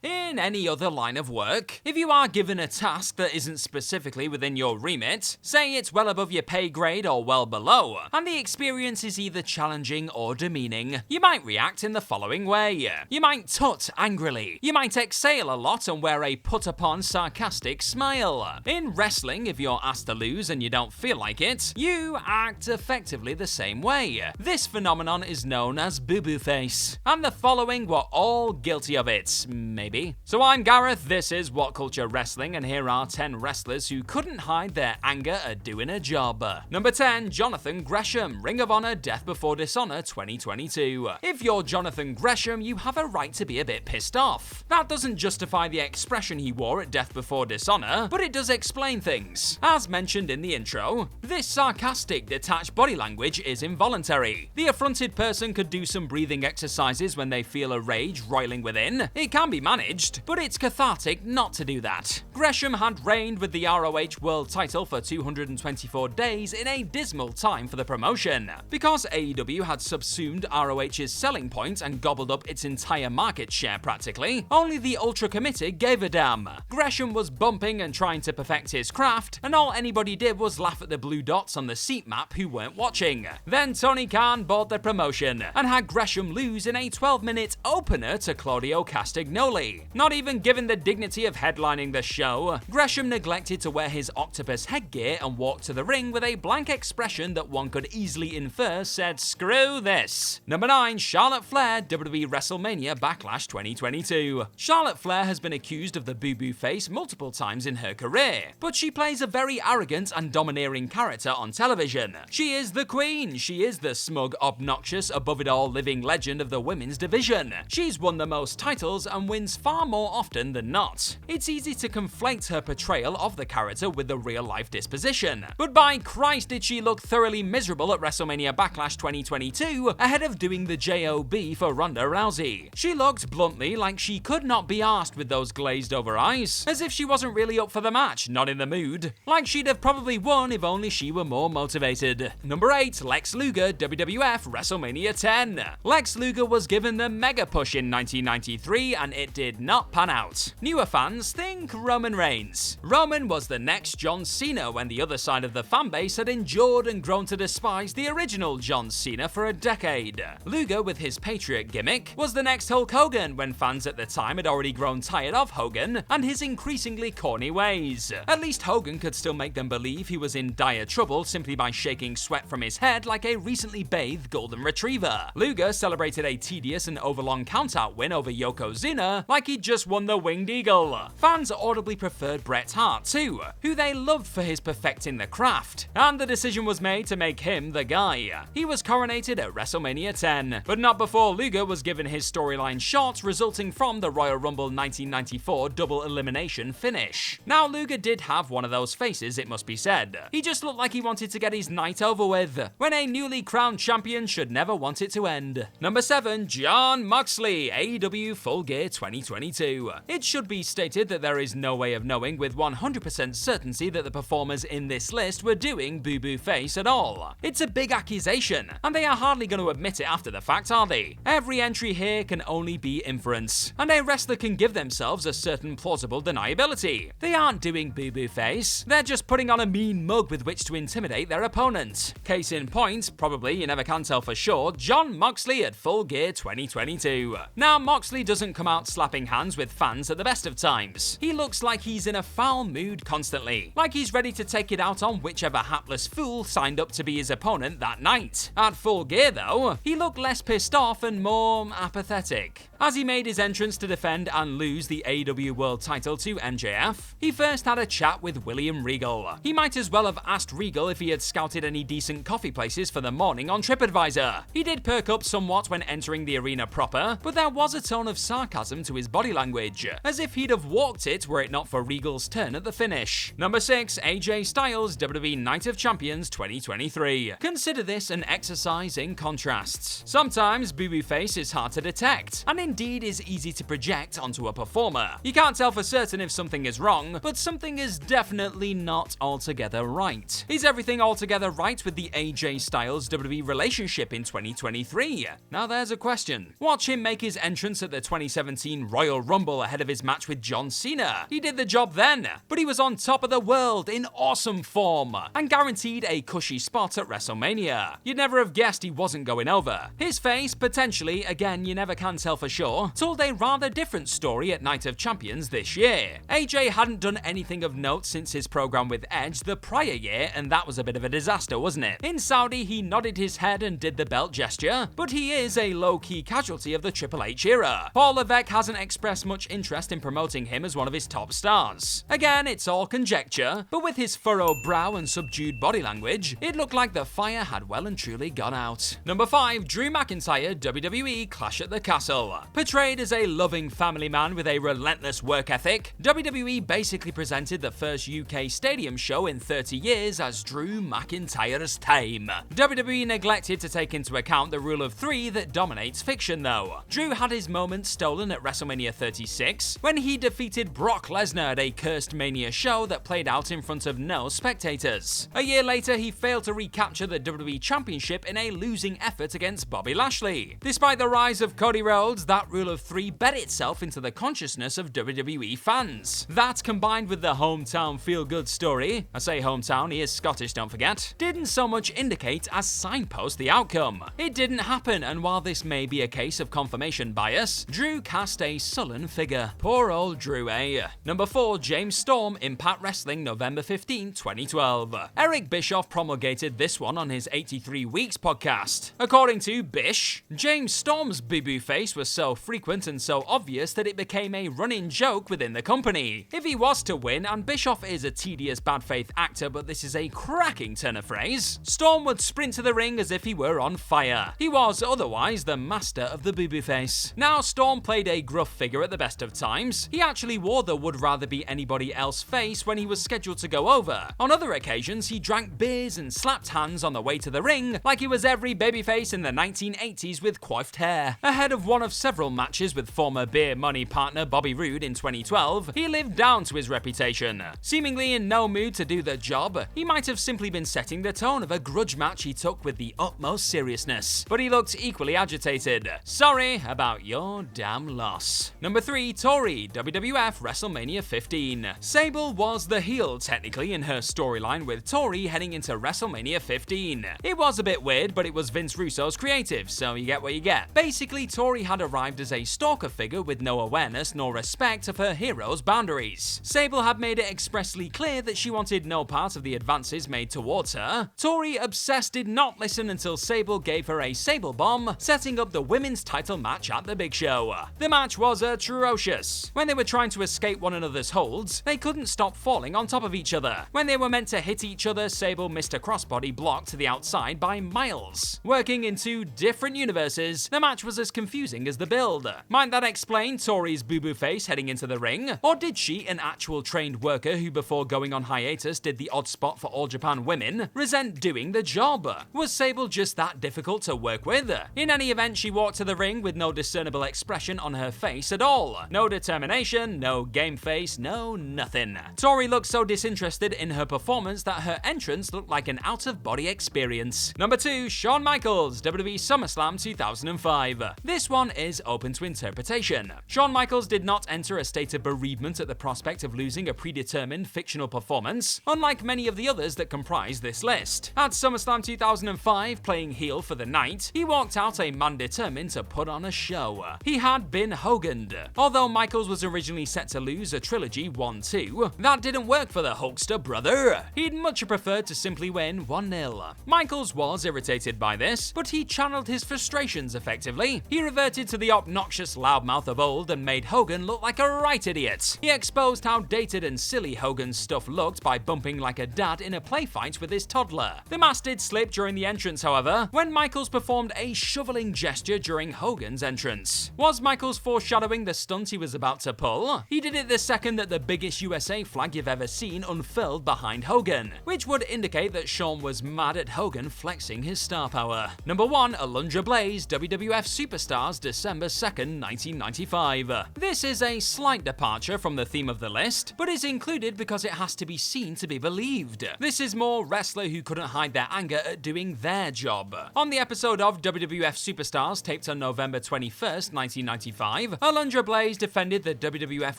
In any other line of work, if you are given a task that isn't specifically within your remit, say it's well above your pay grade or well below, and the experience is either challenging or demeaning, you might react in the following way. You might tut angrily. You might exhale a lot and wear a put-upon sarcastic smile. In wrestling, if you're asked to lose and you don't feel like it, you act effectively the same way. This phenomenon is known as boo-boo face. And the following were all guilty of it, maybe. So I'm Gareth, this is What Culture Wrestling, and here are 10 wrestlers who couldn't hide their anger at doing a job. Number 10, Jonathan Gresham, Ring of Honor Death Before Dishonor 2022. If you're Jonathan Gresham, you have a right to be a bit pissed off. That doesn't justify the expression he wore at Death Before Dishonor, but it does explain things. As mentioned in the intro, this sarcastic, detached body language is involuntary. The affronted person could do some breathing exercises when they feel a rage roiling within. It can be managed, but it's cathartic not to do that. Gresham had reigned with the ROH World title for 224 days in a dismal time for the promotion. Because AEW had subsumed ROH's selling point and gobbled up its entire market share practically, only the ultra committed gave a damn. Gresham was bumping and trying to perfect his craft, and all anybody did was laugh at the blue dots on the seat map who weren't watching. Then Tony Khan bought the promotion and had Gresham lose in a 12-minute opener to Claudio Castagnoli. Not even given the dignity of headlining the show, Gresham neglected to wear his octopus headgear and walked to the ring with a blank expression that one could easily infer said, "Screw this." Number 9, Charlotte Flair WWE WrestleMania Backlash 2022. Charlotte Flair has been accused of the boo-boo face multiple times in her career, but she plays a very arrogant and domineering character on television. She is the queen. She is the smug, obnoxious, above-it-all living legend of the women's division. She's won the most titles and wins far more often than not. It's easy to conflate her portrayal of the character with the real-life disposition. But by Christ did she look thoroughly miserable at WrestleMania Backlash 2022 ahead of doing the JOB for Ronda Rousey. She looked bluntly like she could not be arsed with those glazed over eyes, as if she wasn't really up for the match, not in the mood. Like she'd have probably won if only she were more motivated. Number 8, Lex Luger WWF WrestleMania 10. Lex Luger was given the mega push in 1993 and it did not pan out. Newer fans think Roman Reigns. Roman was the next John Cena when the other side of the fanbase had endured and grown to despise the original John Cena for a decade. Luger, with his Patriot gimmick, was the next Hulk Hogan when fans at the time had already grown tired of Hogan and his increasingly corny ways. At least Hogan could still make them believe he was in dire trouble simply by shaking sweat from his head like a recently bathed golden retriever. Luger celebrated a tedious and overlong countout win over Yokozuna like he'd just won the Winged Eagle. Fans audibly preferred Bret Hart too, who they loved for his perfecting the craft, and the decision was made to make him the guy. He was coronated at WrestleMania 10, but not before Luger was given his storyline shot resulting from the Royal Rumble 1994 double elimination finish. Now Luger did have one of those faces, it must be said. He just looked like he wanted to get his night over with, when a newly crowned champion should never want it to end. Number 7, Jon Moxley AEW Full Gear 2022. It should be stated that there is no way of knowing with 100% certainty that the performers in this list were doing boo-boo face at all. It's a big accusation, and they are hardly going to admit it after the fact, are they? Every entry here can only be inference, and a wrestler can give themselves a certain plausible deniability. They aren't doing boo-boo face, they're just putting on a mean mug with which to intimidate their opponent. Case in point, probably, you never can tell for sure, Jon Moxley at Full Gear 2022. Now, Moxley doesn't come out slapping hands with fans at the best of times. He looks like he's in a foul mood constantly, like he's ready to take it out on whichever hapless fool signed up to be his opponent that night. At Full Gear though, he looked less pissed off and more apathetic. As he made his entrance to defend and lose the AEW World title to MJF, he first had a chat with William Regal. He might as well have asked Regal if he had scouted any decent coffee places for the morning on TripAdvisor. He did perk up somewhat when entering the arena proper, but there was a tone of sarcasm to his body language, as if he'd have walked it were it not for Regal's turn at the finish. Number 6, AJ Styles WWE Night of Champions 2023. Consider this an exercise in contrasts. Sometimes boo-boo face is hard to detect, and indeed is easy to project onto a performer. You can't tell for certain if something is wrong, but something is definitely not altogether right. Is everything altogether right with the AJ Styles WWE relationship in 2023? Now there's a question. Watch him make his entrance at the 2017 Royal Rumble ahead of his match with John Cena. He did the job then, but he was on top of the world in awesome form and guaranteed a cushy spot at WrestleMania. You'd never have guessed he wasn't going over. His face, potentially, again you never can tell for sure, told a rather different story at Night of Champions this year. AJ hadn't done anything of note since his program with Edge the prior year, and that was a bit of a disaster, wasn't it? In Saudi, he nodded his head and did the belt gesture, but he is a low-key casualty of the Triple H era. Paul Levesque hasn't expressed much interest in promoting him as one of his top stars. Again, it's all conjecture, but with his furrowed brow and subdued body language, it looked like the fire had well and truly gone out. Number 5, Drew McIntyre WWE Clash at the Castle. Portrayed as a loving family man with a relentless work ethic, WWE basically presented the first UK stadium show in 30 years as Drew McIntyre's time. WWE neglected to take into account the rule of 3 that dominates fiction though. Drew had his moment stolen at WrestleMania 36 when he defeated Brock Lesnar at a cursed Mania show that played out in front of no spectators. A year later, he failed to recapture the WWE Championship in a losing effort against Bobby Lashley. Despite the rise of Cody Rhodes, that rule of 3 bed itself into the consciousness of WWE fans. That, combined with the hometown feel-good story, I say hometown, he is Scottish, don't forget, didn't so much indicate as signpost the outcome. It didn't happen, and while this may be a case of confirmation bias, Drew cast a sullen figure. Poor old Drew, eh? Number 4, James Storm, Impact Wrestling, November 15, 2012. Eric Bischoff promulgated this one on his 83 Weeks podcast. According to Bish, James Storm's boo-boo face was so frequent and so obvious that it became a running joke within the company. If he was to win, and Bischoff is a tedious bad faith actor, but this is a cracking turn of phrase, Storm would sprint to the ring as if he were on fire. He was otherwise the master of the boo-boo face. Now, Storm played a gruff figure at the best of times. He actually wore the would rather be anybody else face when he was scheduled to go over. On other occasions, he drank beers and slapped hands on the way to the ring like he was every babyface in the 1980s with coiffed hair. Ahead of one of several matches with former beer money partner Bobby Roode in 2012, he lived down to his reputation. Seemingly in no mood to do the job, he might have simply been setting the tone of a grudge match he took with the utmost seriousness, but he looked equally agitated. Sorry about your damn loss. Number 3, Tori WWF WrestleMania 15. Sable was the heel technically in her storyline with Tori heading into WrestleMania 15. It was a bit weird, but it was Vince Russo's creative, so you get what you get. Basically, Tori had arrived as a stalker figure with no awareness nor respect of her hero's boundaries. Sable had made it expressly clear that she wanted no part of the advances made towards her. Tori, obsessed, did not listen until Sable gave her a Sable Bomb, setting up the women's title match at the Big Show. The match was atrocious. When they were trying to escape one another's holds, they couldn't stop falling on top of each other. When they were meant to hit each other, Sable missed a crossbody block to the outside by miles. Working in 2 different universes, the match was as confusing as the build. Might that explain Tori's boo-boo face heading into the ring? Or did she, an actual trained worker who before going on hiatus did the odd spot for All Japan Women, resent doing the job? Was Sable just that difficult to work with? In any event, she walked to the ring with no discernible expression on her face at all. No determination, no game face, no nothing. Tori looked so disinterested in her performance that her entrance looked like an out-of-body experience. Number 2, Shawn Michaels WWE SummerSlam 2005. This one is open to interpretation. Shawn Michaels did not enter a state of bereavement at the prospect of losing a predetermined fictional performance, unlike many of the others that comprise this list. At SummerSlam 2005, playing heel for the night, he walked out a man determined to put on a show. He had been Hogan'd. Although Michaels was originally set to lose a trilogy 1-2, that didn't work for the Hulkster brother. He'd much preferred to simply win 1-0. Michaels was irritated by this, but he channeled his frustrations effectively. He reverted to the obnoxious loudmouth of old and made Hogan look like a right idiot. He exposed how dated and silly Hogan's stuff looked by bumping like a dad in a play fight with his toddler. The mask did slip during the entrance, however, when Michaels performed a shoveling gesture during Hogan's entrance. Was Michaels foreshadowing the stunt he was about to pull? He did it the second that the biggest USA flag you've ever seen unfurled behind Hogan, which would indicate that Shawn was mad at Hogan flexing his star power. Number 1, Alundra Blaze WWF Superstars, December 2nd, 1995. This is a slight departure from the theme of the list, but is included because it has to be seen to be believed. This is more wrestler who couldn't hide their anger at doing their job. On the episode of WWF Superstars taped on November 21st, 1995, Alundra Alundra Blaze defended the WWF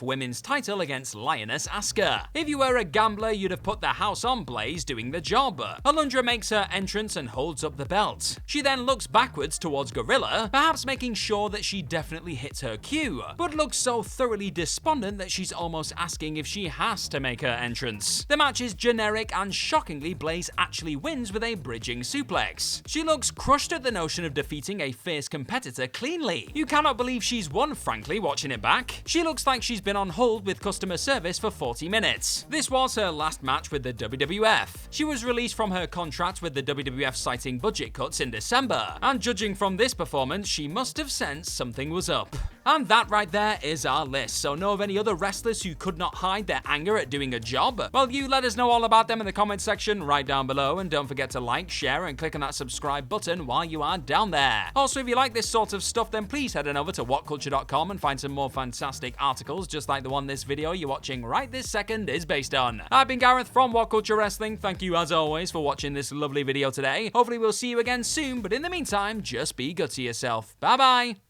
Women's title against Lioness Asuka. If you were a gambler, you'd have put the house on Blaze doing the job. Alundra makes her entrance and holds up the belt. She then looks backwards towards Gorilla, perhaps making sure that she definitely hits her cue, but looks so thoroughly despondent that she's almost asking if she has to make her entrance. The match is generic, and shockingly Blaze actually wins with a bridging suplex. She looks crushed at the notion of defeating a fierce competitor cleanly. You cannot believe she's won, frankly, watching it back. She looks like she's been on hold with customer service for 40 minutes. This was her last match with the WWF. She was released from her contract with the WWF citing budget cuts in December, and judging from this performance, she must have sensed something was up. And that right there is our list. So know of any other wrestlers who could not hide their anger at doing a job? Well, you let us know all about them in the comment section right down below, and don't forget to like, share, and click on that subscribe button while you are down there. Also, if you like this sort of stuff, then please head on over to whatculture.com and find some more fantastic articles just like the one this video you're watching right this second is based on. I've been Gareth from What Culture Wrestling. Thank you as always for watching this lovely video today. Hopefully we'll see you again soon, but in the meantime, just be good to yourself. Bye bye!